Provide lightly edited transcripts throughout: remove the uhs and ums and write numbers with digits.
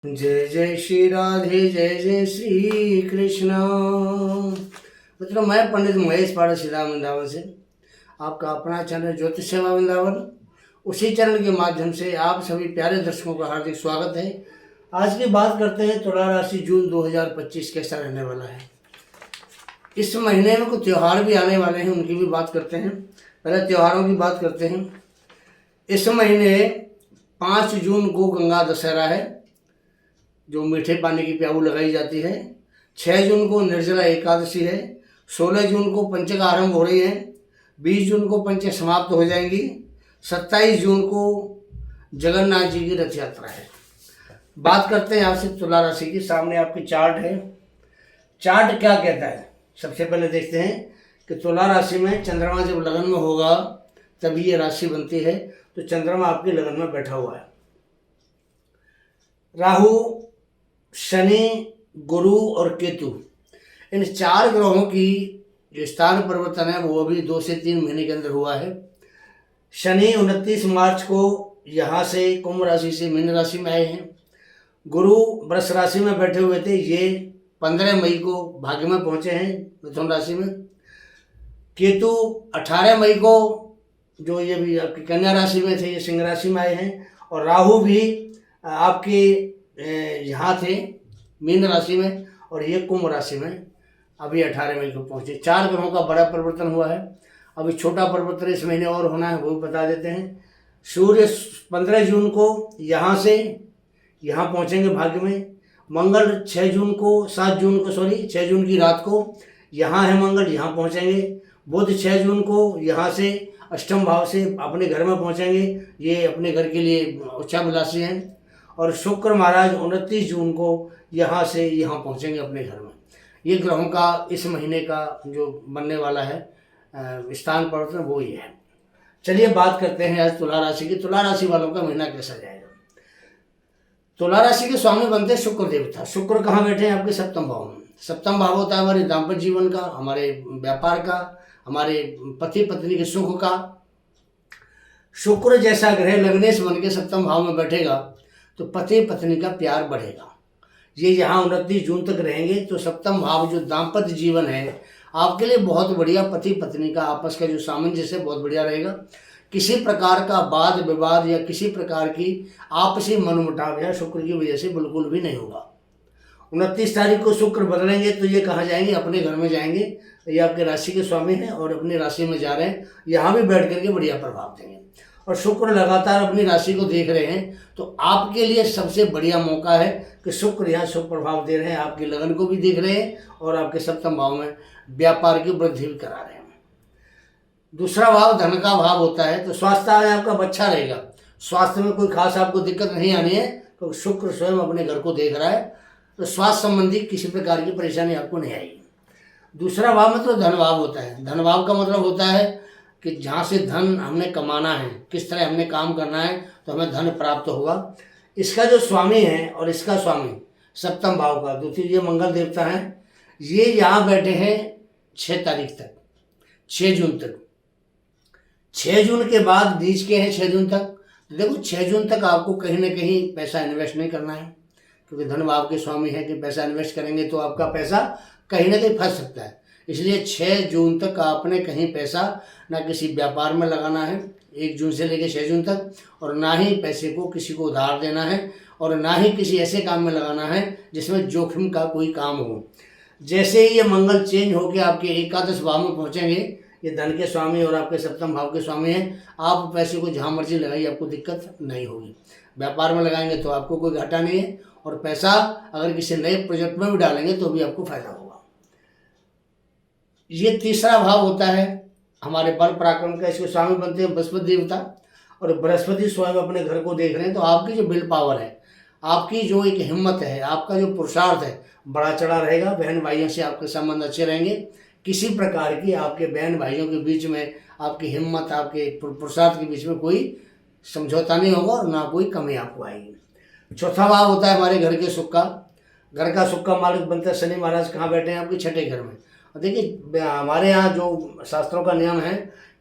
जय जय श्री राधे, जय जय श्री कृष्ण। मतलब मैं पंडित महेश पाड़ा सीधा वृंदावन से आपका अपना चैनल ज्योतिष सेवा वृंदावन, उसी चैनल के माध्यम से आप सभी प्यारे दर्शकों का हार्दिक स्वागत है। आज की बात करते हैं तुला राशि जून 2025 कैसा रहने वाला है। इस महीने में कुछ त्यौहार भी आने वाले हैं, उनकी भी बात करते हैं। पहले त्योहारों की बात करते हैं। इस महीने 5 जून को गंगा दशहरा है, जो मीठे पानी की प्याऊ लगाई जाती है। 6 जून को निर्जला एकादशी है। 16 जून को पंचक आरंभ हो रही है। 20 जून को पंचक समाप्त हो जाएंगी। 27 जून को जगन्नाथ जी की रथ यात्रा है। बात करते हैं आपसे तुला राशि की। सामने आपकी चार्ट है। चार्ट क्या कहता है, सबसे पहले देखते हैं कि तुला राशि में चंद्रमा जब लगन में होगा तभी ये राशि बनती है। तो चंद्रमा आपके लगन में बैठा हुआ है। राहु, शनि, गुरु और केतु, इन 4 ग्रहों की जो स्थान परिवर्तन है वो अभी 2 से 3 महीने के अंदर हुआ है। शनि 29 मार्च को यहाँ से कुंभ राशि से मीन राशि में आए हैं। गुरु वृष राशि में बैठे हुए थे, ये 15 मई को भाग्य में पहुँचे हैं मिथुन राशि में। केतु 18 मई को जो ये भी आपकी कन्या राशि में थे, ये सिंह राशि में आए हैं। और राहु भी आपके यहाँ थे मीन राशि में, और ये कुंभ राशि में अभी 18 मई को पहुँचे। 4 ग्रहों का बड़ा परिवर्तन हुआ है। अभी छोटा परिवर्तन इस महीने और होना है, वो भी बता देते हैं। सूर्य 15 जून को यहाँ से यहाँ पहुँचेंगे भाग्य में। मंगल 6 जून की रात को यहाँ है मंगल, यहाँ पहुँचेंगे। बुध 6 जून को यहाँ से अष्टम भाव से अपने घर में पहुँचेंगे, ये अपने घर के लिए उच्चाभिलाषी हैं। और शुक्र महाराज 29 जून को यहाँ से यहाँ पहुँचेंगे अपने घर में। ये ग्रहों का इस महीने का जो बनने वाला है स्थान परिवर्तन वो ही है। चलिए बात करते हैं आज तुला राशि की। तुला राशि वालों का महीना कैसा जाएगा। तुला राशि के स्वामी बनते हैं शुक्र देवता। शुक्र कहाँ बैठे हैं, आपके सप्तम भाव में। सप्तम भाव होता है हमारे दाम्पत्य जीवन का, हमारे व्यापार का, हमारे पति पत्नी के सुख का। शुक्र जैसा ग्रह लग्नेश बन के सप्तम भाव में बैठेगा तो पति पत्नी का प्यार बढ़ेगा। ये यहाँ 29 जून तक रहेंगे तो सप्तम भाव जो दाम्पत्य जीवन है आपके लिए बहुत बढ़िया, पति पत्नी का आपस का जो सामंजस्य बहुत बढ़िया रहेगा। किसी प्रकार का वाद विवाद या किसी प्रकार की आपसी मनमुटाव या शुक्र की वजह से बिल्कुल भी नहीं होगा। 29 तारीख को शुक्र बदलेंगे तो ये कहाँ जाएंगे, अपने घर में जाएंगे। ये आपके राशि के स्वामी हैं और अपनी राशि में जा रहे हैं, यहाँ भी बैठ करके बढ़िया प्रभाव देंगे। और शुक्र लगातार अपनी राशि को देख रहे हैं तो आपके लिए सबसे बढ़िया मौका है कि शुक्र यहाँ शुभ प्रभाव दे रहे हैं, आपकी लगन को भी देख रहे हैं और आपके सप्तम भाव में व्यापार की वृद्धि भी करा रहे हैं। दूसरा भाव धन का भाव होता है, तो स्वास्थ्य आपका अच्छा रहेगा। स्वास्थ्य में कोई खास आपको दिक्कत नहीं आनी है क्योंकि शुक्र स्वयं अपने घर को देख रहा है, तो स्वास्थ्य संबंधी किसी प्रकार की परेशानी आपको नहीं आएगी। दूसरा भाव मतलब धन भाव होता है। धन भाव का मतलब होता है कि जहाँ से धन हमने कमाना है, किस तरह हमने काम करना है तो हमें धन प्राप्त होगा। इसका जो स्वामी है और इसका स्वामी सप्तम भाव का द्वितीय ये मंगल देवता है, ये यहाँ बैठे हैं 6 तारीख तक, 6 जून तक। 6 जून के बाद बीच के हैं 6 जून तक। तो देखो 6 जून तक आपको कहीं ना कहीं पैसा इन्वेस्ट नहीं करना है, क्योंकि धन भाव के स्वामी है कि पैसा इन्वेस्ट करेंगे तो आपका पैसा कहीं ना कहीं फंस सकता है। इसलिए 6 जून तक आपने कहीं पैसा ना किसी व्यापार में लगाना है 1 जून से लेकर 6 जून तक, और ना ही पैसे को किसी को उधार देना है, और ना ही किसी ऐसे काम में लगाना है जिसमें जोखिम का कोई काम हो। जैसे ही ये मंगल चेंज होकर आपके एकादश भाव में पहुँचेंगे, ये धन के स्वामी और आपके सप्तम भाव के स्वामी हैं, आप पैसे को जहाँ मर्जी लगाइए आपको दिक्कत नहीं होगी। व्यापार में लगाएंगे तो आपको कोई घाटा नहीं है, और पैसा अगर किसी नए प्रोजेक्ट में भी डालेंगे तो भी आपको फायदा होगा। ये तीसरा भाव होता है हमारे बल पराक्रम का। इसके स्वामी बनते हैं बृहस्पति देवता, और बृहस्पति स्वयं अपने घर को देख रहे हैं। तो आपकी जो विल पावर है, आपकी जो एक हिम्मत है, आपका जो पुरुषार्थ है बड़ा चढ़ा रहेगा। बहन भाइयों से आपके संबंध अच्छे रहेंगे। किसी प्रकार की आपके बहन भाइयों के बीच में आपकी हिम्मत, आपके पुरुषार्थ के बीच में कोई समझौता नहीं होगा और ना कोई कमी आपको आएगी। चौथा भाव होता है हमारे घर के सुख का। घर का सुख का मालिक बनता है शनि महाराज। कहाँ बैठे हैं, आपके 6ठे घर में। और देखिए हमारे यहाँ जो शास्त्रों का नियम है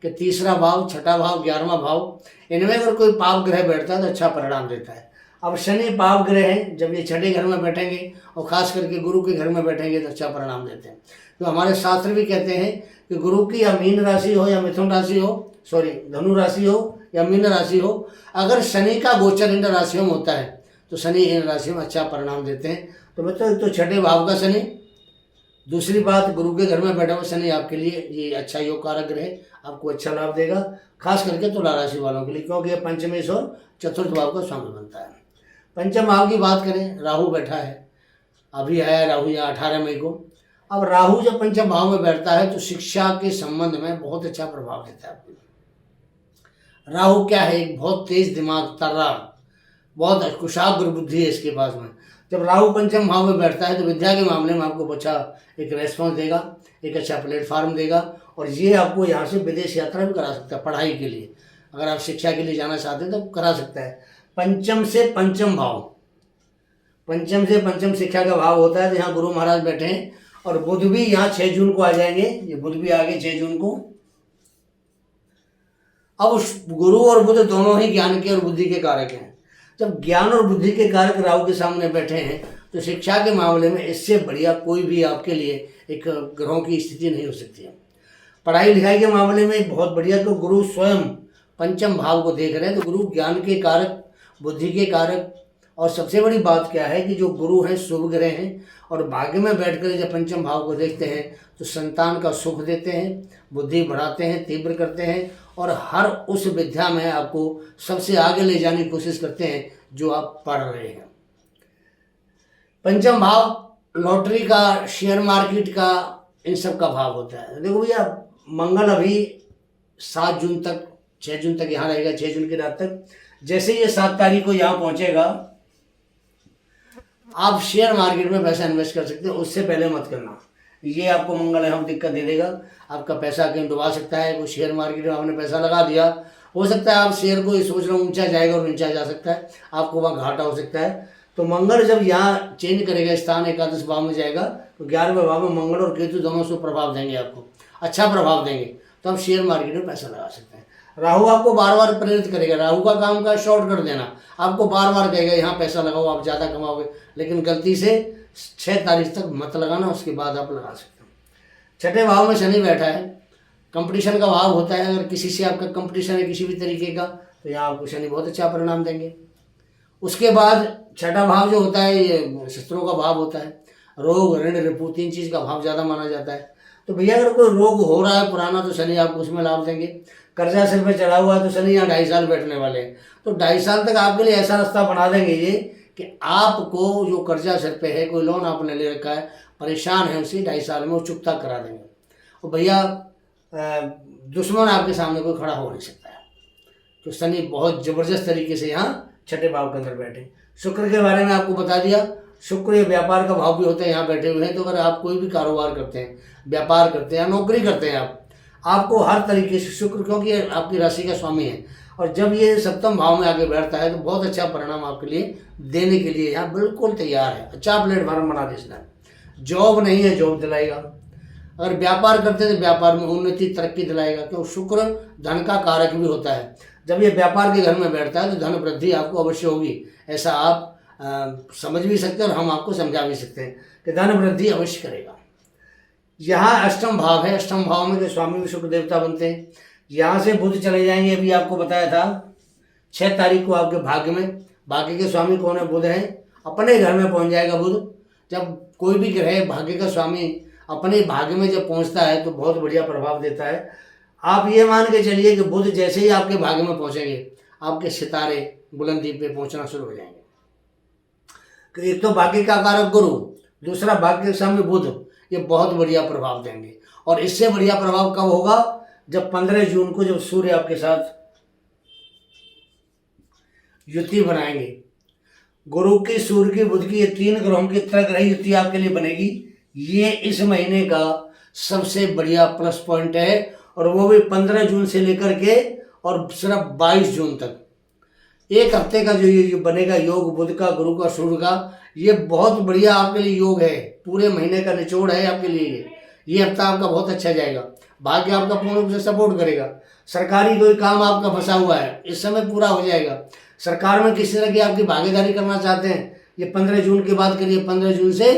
कि तीसरा भाव, छठा भाव, 11वां भाव, इनमें अगर कोई पाप ग्रह बैठता है तो अच्छा परिणाम देता है। अब शनि पाप ग्रह हैं, जब ये छठे घर में बैठेंगे और खास करके गुरु के घर में बैठेंगे तो अच्छा परिणाम देते हैं। तो हमारे शास्त्र भी कहते हैं कि गुरु की या मीन राशि हो या मिथुन राशि हो, सॉरी धनु राशि हो या मीन राशि हो, अगर शनि का गोचर इन राशियों में होता है तो शनि इन राशियों में अच्छा परिणाम देते हैं। तो मित्रों, तो छठे भाव का शनि, दूसरी बात गुरु के घर में बैठा हुआ शनि आपके लिए ये अच्छा योग कारक ग्रह, आपको अच्छा लाभ देगा, खास करके तुला राशि वालों के लिए, क्योंकि ये पंचमेश और चतुर्थ भाव का स्वामी बनता है। पंचम भाव की बात करें, राहु बैठा है, अभी आया राहु यहाँ 18 मई को। अब राहु जब पंचम भाव में बैठता है तो शिक्षा के संबंध में बहुत अच्छा प्रभाव देता है आपको। राहु क्या है, एक बहुत तेज दिमाग, तर्रार, बहुत कुशाग्र बुद्धि है इसके पास में। जब राहु पंचम भाव में बैठता है तो विद्या के मामले में आपको अच्छा एक रेस्पॉन्स देगा, एक अच्छा प्लेटफार्म देगा, और ये आपको यहाँ से विदेश यात्रा भी करा सकता है पढ़ाई के लिए। अगर आप शिक्षा के लिए जाना चाहते हैं तो करा सकता है। पंचम से पंचम भाव, पंचम से पंचम शिक्षा का भाव होता है, तो यहाँ गुरु महाराज बैठे हैं, और बुध भी यहाँ 6 जून को आ जाएंगे, ये बुध भी आ गए 6 जून को। अब गुरु और बुध दोनों ही ज्ञान के और बुद्धि के कारक हैं। जब ज्ञान और बुद्धि के कारक राहु के सामने बैठे हैं तो शिक्षा के मामले में इससे बढ़िया कोई भी आपके लिए एक ग्रहों की स्थिति नहीं हो सकती है। पढ़ाई लिखाई के मामले में बहुत बढ़िया, तो गुरु स्वयं पंचम भाव को देख रहे हैं, तो गुरु ज्ञान के कारक, बुद्धि के कारक, और सबसे बड़ी बात क्या है कि जो गुरु हैं शुभ ग्रह हैं, और भाग्य में बैठकर जब पंचम भाव को देखते हैं तो संतान का सुख देते हैं, बुद्धि बढ़ाते हैं, तीव्र करते हैं, और हर उस विद्या में आपको सबसे आगे ले जाने की कोशिश करते हैं जो आप पढ़ रहे हैं। पंचम भाव लॉटरी का, शेयर मार्केट का, इन सब का भाव होता है। देखो भैया, मंगल अभी 7 जून तक, 6 जून तक यहाँ रहेगा, 6 जून की रात तक। जैसे ये 7 तारीख को यहाँ पहुँचेगा, आप शेयर मार्केट में पैसा इन्वेस्ट कर सकते हैं, उससे पहले मत करना। ये आपको मंगल यहाँ दिक्कत दे देगा, आपका पैसा कहीं डुबा सकता है। कोई शेयर मार्केट में आपने पैसा लगा दिया, हो सकता है आप शेयर को ये सोच रहे हो ऊंचा जाएगा और नीचा जा सकता है, आपको वहाँ घाटा हो सकता है। तो मंगल जब यहाँ चेंज करेगा स्थान, एकादश भाव में जाएगा, तो 11वें भाव में मंगल और केतु दोनों से प्रभाव देंगे, आपको अच्छा प्रभाव देंगे, तो आप शेयर मार्केट में पैसा लगा सकते हैं। राहु आपको बार बार प्रेरित करेगा, राहु का काम का शॉर्ट कर देना, आपको बार बार कहेगा यहाँ पैसा लगाओ, आप ज़्यादा कमाओगे, लेकिन गलती से 6 तारीख तक मत लगाना, उसके बाद आप लगा सकते हो। छठे भाव में शनि बैठा है, कंपटीशन का भाव होता है। अगर किसी से आपका कंपटीशन है किसी भी तरीके का, तो यहाँ आपको शनि बहुत अच्छा परिणाम देंगे। उसके बाद छठा भाव जो होता है ये शस्त्रों का भाव होता है, रोग, ऋण, रिपु, 3 चीज़ का भाव ज़्यादा माना जाता है। तो भैया अगर कोई रोग हो रहा है पुराना तो शनि आपको उसमें लाभ देंगे। कर्जा सिर पे चढ़ा हुआ है तो शनि यहाँ 2.5 साल बैठने वाले हैं, तो 2.5 साल तक आपके लिए ऐसा रास्ता बना देंगे ये कि आपको जो कर्जा सिर पे है, कोई लोन आपने ले रखा है, परेशान है, उसी 2.5 साल में वो चुकता करा देंगे। और भैया दुश्मन आपके सामने कोई खड़ा हो नहीं सकता है। तो शनि बहुत ज़बरदस्त तरीके से यहाँ छठे भाव के अंदर बैठे। शुक्र के बारे में आपको बता दिया, शुक्र ये व्यापार का भाव भी होता है, यहाँ बैठे हुए हैं। तो अगर आप कोई भी कारोबार करते हैं, व्यापार करते हैं या नौकरी करते हैं, आपको हर तरीके से शुक्र, क्योंकि आपकी राशि का स्वामी है, और जब ये सप्तम भाव में आगे बैठता है तो बहुत अच्छा परिणाम आपके लिए देने के लिए यहाँ बिल्कुल तैयार है। अच्छा प्लेटफॉर्म बना देना। जॉब नहीं है, जॉब दिलाएगा। अगर व्यापार करते हैं तो व्यापार में उन्नति, तरक्की दिलाएगा, क्योंकि शुक्र धन का कारक भी होता है। जब ये व्यापार के घर में बैठता है तो धन वृद्धि आपको अवश्य होगी, ऐसा आप समझ भी सकते हैं और हम आपको समझा भी सकते हैं कि धन वृद्धि अवश्य करेगा। यहाँ अष्टम भाव है, अष्टम भाव में जो स्वामी भी शुक्र देवता बनते हैं। यहाँ से बुध चले जाएंगे, अभी आपको बताया था 6 तारीख को आपके भाग्य में, भाग्य के स्वामी कौन है? बुध है। अपने घर में पहुँच जाएगा बुध। जब कोई भी ग्रह भाग्य का स्वामी अपने भाग्य में जब पहुँचता है तो बहुत बढ़िया प्रभाव देता है। आप ये मान के चलिए कि बुध जैसे ही आपके भाग्य में पहुँचेंगे, आपके सितारे बुलंदी पे पहुँचना शुरू हो जाएंगे। एक तो भाग्य का कारक गुरु, दूसरा भाग्य के स्वामी बुध, ये बहुत बढ़िया प्रभाव देंगे। और इससे बढ़िया प्रभाव कब होगा? जब 15 जून को जब सूर्य आपके साथ युति बनाएंगे। गुरु की, सूर्य की, बुध की, ये 3 ग्रहों की त्रिग्रह युति आपके लिए बनेगी। ये इस महीने का सबसे बढ़िया प्लस पॉइंट है, और वो भी 15 जून से लेकर के और सिर्फ 22 जून तक, 1 हफ्ते का जो ये बनेगा योग बुध का, गुरु का, सूर्य का, ये बहुत बढ़िया आपके लिए योग है। पूरे महीने का निचोड़ है आपके लिए। ये हफ्ता आपका बहुत अच्छा जाएगा। भाग्य आपका पूर्ण रूप से सपोर्ट करेगा। सरकारी कोई काम आपका फंसा हुआ है, इस समय पूरा हो जाएगा। सरकार में किसी तरह की आपकी भागीदारी करना चाहते हैं, ये 15 जून की बात करिए, 15 जून से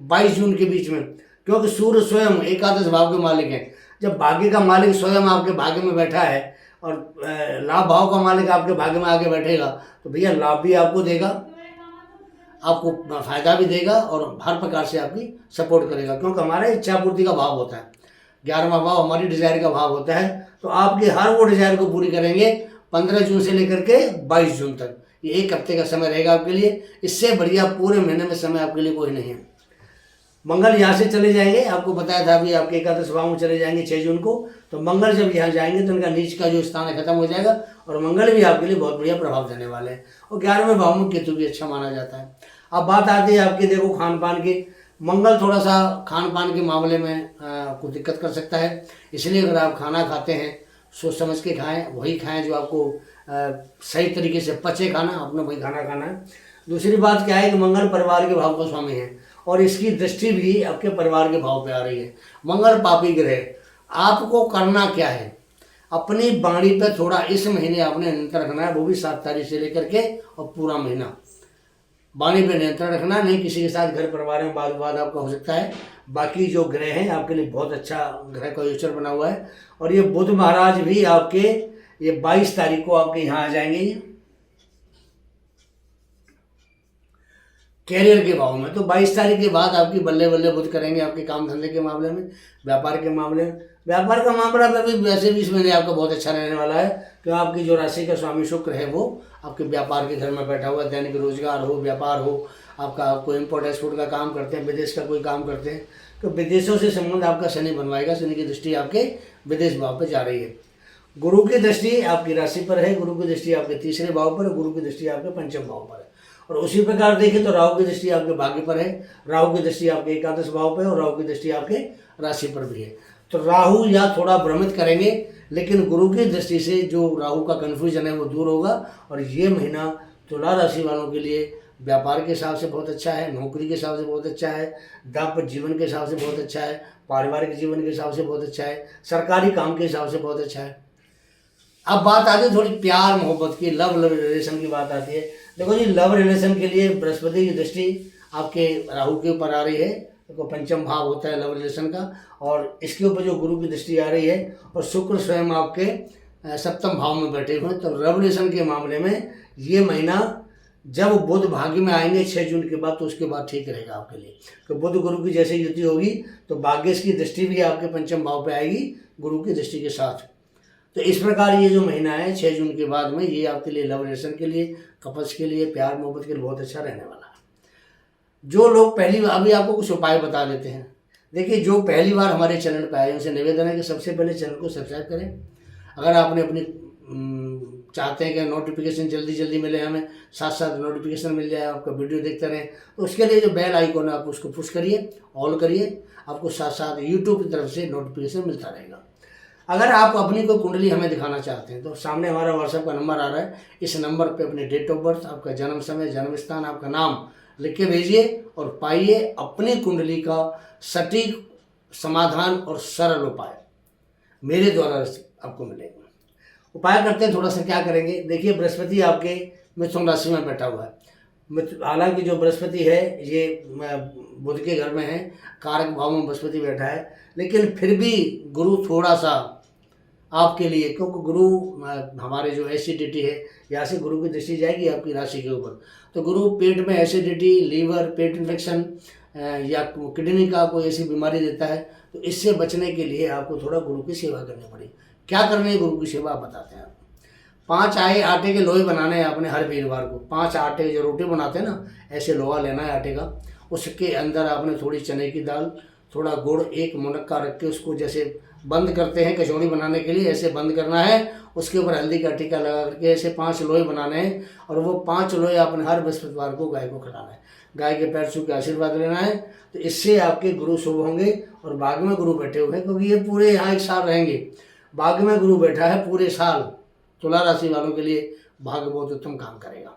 22 जून के बीच में, क्योंकि सूर्य स्वयं एकादश भाव के मालिक हैं। जब भाग्य का मालिक स्वयं आपके भाग्य में बैठा है और लाभ भाव का मालिक आपके भाग्य में आके बैठेगा, तो भैया लाभ भी आपको देगा, आपको फायदा भी देगा और हर प्रकार से आपकी सपोर्ट करेगा, क्योंकि हमारा इच्छा पूर्ति का भाव होता है। 11वां भाव हमारी डिजायर का भाव होता है, तो आपकी हर वो डिजायर को पूरी करेंगे 15 जून से लेकर के 22 जून तक। ये एक हफ्ते का समय रहेगा आपके लिए, इससे बढ़िया पूरे महीने में समय आपके लिए कोई नहीं है। मंगल यहाँ से चले जाएंगे, आपको बताया था अभी आपके एकादश भाव में चले जाएंगे 6 जून को, तो मंगल जब यहाँ जाएंगे तो उनका नीच का जो स्थान है खत्म हो जाएगा और मंगल भी आपके लिए बहुत बढ़िया प्रभाव देने वाले हैं। और 11वें भाव में केतु भी अच्छा माना जाता है। अब बात आती है आपके देखो खान पान की। मंगल थोड़ा सा खान पान के मामले में कुछ दिक्कत कर सकता है, इसलिए अगर आप खाना खाते हैं सोच समझ के खाएं, वही खाएं जो आपको सही तरीके से पचे खाना, अपना वही खाना खाना है। दूसरी बात क्या है कि मंगल परिवार के भाव का स्वामी है और इसकी दृष्टि भी आपके परिवार के भाव पे आ रही है। मंगल पापी ग्रह, आपको करना क्या है, अपनी वाणी पे थोड़ा इस महीने आपने नियंत्रण रखना है, वो भी 7 तारीख से लेकर के और पूरा महीना वाणी पे नियंत्रण रखना, नहीं किसी के साथ घर परिवार में वाद विवाद आपका हो सकता है। बाकी जो ग्रह हैं आपके लिए बहुत अच्छा ग्रह का गोचर बना हुआ है और ये बुध महाराज भी आपके ये 22 तारीख को आपके यहाँ आ जाएंगे कैरियर के भाव में। तो 22 तारीख के बाद आपकी बल्ले बल्ले बुध करेंगे आपके काम धंधे के मामले में, व्यापार के मामले में। व्यापार का मामला में भी वैसे भी इस महीने आपका बहुत अच्छा रहने वाला है, क्योंकि आपकी जो राशि का स्वामी शुक्र है वो आपके व्यापार के घर में बैठा हुआ है। दैनिक रोजगार हो, व्यापार हो, आपका कोई इम्पोर्ट एक्सपोर्ट का काम करते हैं, विदेश का कोई काम करते हैं, तो विदेशों से संबंध आपका शनि बनवाएगा। शनि की दृष्टि आपके विदेश भाव पर जा रही है। गुरु की दृष्टि आपकी राशि पर है, गुरु की दृष्टि आपके तीसरे भाव पर है, गुरु की दृष्टि आपके पंचम भाव पर है। और उसी प्रकार देखें तो राहु की दृष्टि आपके भाग्य पर है, राहु की दृष्टि आपके एकादश भाव पर है और राहु की दृष्टि आपके राशि पर भी है। तो राहु या थोड़ा भ्रमित करेंगे, लेकिन गुरु की दृष्टि से जो राहु का कन्फ्यूजन है वो दूर होगा। और ये महीना तुला राशि वालों के लिए व्यापार के हिसाब से बहुत अच्छा है, नौकरी के हिसाब से बहुत अच्छा है, दाम्पत्य जीवन के हिसाब से बहुत अच्छा है, पारिवारिक जीवन के हिसाब से बहुत अच्छा है, सरकारी काम के हिसाब से बहुत अच्छा है। अब बात आती है थोड़ी प्यार मोहब्बत की, लव रिलेशन की बात आती है। देखो जी, लव रिलेशन के लिए बृहस्पति की दृष्टि आपके राहु के ऊपर आ रही है, देखो पंचम भाव होता है लव रिलेशन का, और इसके ऊपर जो गुरु की दृष्टि आ रही है और शुक्र स्वयं आपके सप्तम भाव में बैठे हुए हैं। तो लव रिलेशन के मामले में ये महीना जब बुध भाग्य में आएंगे 6 जून के बाद, तो उसके बाद ठीक रहेगा आपके लिए। तो बुध गुरु की जैसे युति होगी तो भाग्य की दृष्टि भी आपके पंचम भाव पे आएगी गुरु की दृष्टि के साथ। तो इस प्रकार ये जो महीना है 6 जून के बाद में, ये आपके लिए लव रिलेशन के लिए, कपल्स के लिए, प्यार मोहब्बत के लिए बहुत अच्छा रहने वाला है। जो लोग पहली बार, अभी आपको कुछ उपाय बता देते हैं। देखिए, जो पहली बार हमारे चैनल पर आए उनसे निवेदन है कि सबसे पहले चैनल को सब्सक्राइब करें। अगर आपने अपनी चाहते हैं कि नोटिफिकेशन जल्दी मिले, हमें साथ साथ नोटिफिकेशन मिल जाए, आपका वीडियो देखते रहें, तो उसके लिए जो बेल आइकॉन है आप उसको पुश करिए, ऑल करिए, आपको साथ साथ यूट्यूब की तरफ से नोटिफिकेशन मिलता रहेगा। अगर आप अपनी कोई कुंडली हमें दिखाना चाहते हैं तो सामने हमारा व्हाट्सएप का नंबर आ रहा है, इस नंबर पे अपनी डेट ऑफ बर्थ, आपका जन्म समय, जन्म स्थान, आपका नाम लिख के भेजिए और पाइए अपनी कुंडली का सटीक समाधान और सरल उपाय मेरे द्वारा आपको मिलेगा। उपाय करते हैं, थोड़ा सा क्या करेंगे। देखिए, बृहस्पति आपके मिथुन राशि में बैठा हुआ है। हालांकि जो बृहस्पति है ये बुध के घर में है, कारक भाव में बृहस्पति बैठा है, लेकिन फिर भी गुरु थोड़ा सा आपके लिए, क्योंकि गुरु हमारे जो एसिडिटी है, यहाँ से गुरु की दृष्टि जाएगी आपकी राशि के ऊपर, तो गुरु पेट में एसिडिटी, लीवर, पेट इन्फेक्शन या किडनी का कोई ऐसी बीमारी देता है, तो इससे बचने के लिए आपको थोड़ा गुरु की सेवा करनी पड़ेगी। क्या करनी है गुरु की सेवा आप बताते हैं। आप 5 आटे के लोहे बनाने हैं आपने हर वीरवार को। 5 आटे जो रोटी बनाते हैं ना, ऐसे लोहा लेना है आटे का, उसके अंदर आपने थोड़ी चने की दाल, थोड़ा गुड़, एक मुनक्का रख के उसको जैसे बंद करते हैं कचौड़ी बनाने के लिए, ऐसे बंद करना है। उसके ऊपर हल्दी का टीका लगा करके ऐसे 5 लोहे बनाने हैं और वो 5 लोहे आपने हर बृहस्पतिवार को गाय को खिलाना है। गाय के पैर छू के आशीर्वाद लेना है, तो इससे आपके गुरु शुभ होंगे। और भाग्य में गुरु बैठे हुए हैं, क्योंकि ये पूरे यहाँ 1 साल रहेंगे। भाग्य में गुरु बैठा है पूरे साल, तुला राशि वालों के लिए भाग्य बहुत उत्तम काम करेगा।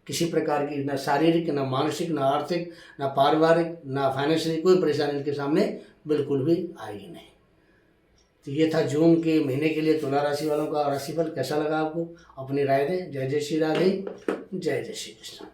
किसी प्रकार की ना शारीरिक, ना मानसिक, ना आर्थिक, ना पारिवारिक, ना फाइनेंशियली कोई परेशानी इनके सामने बिल्कुल भी आएगी नहीं। तो ये था जून के महीने के लिए तुला राशि वालों का राशिफल। कैसा लगा आपको? अपनी राय दें। जय जय श्री राधे, जय जय श्री कृष्ण।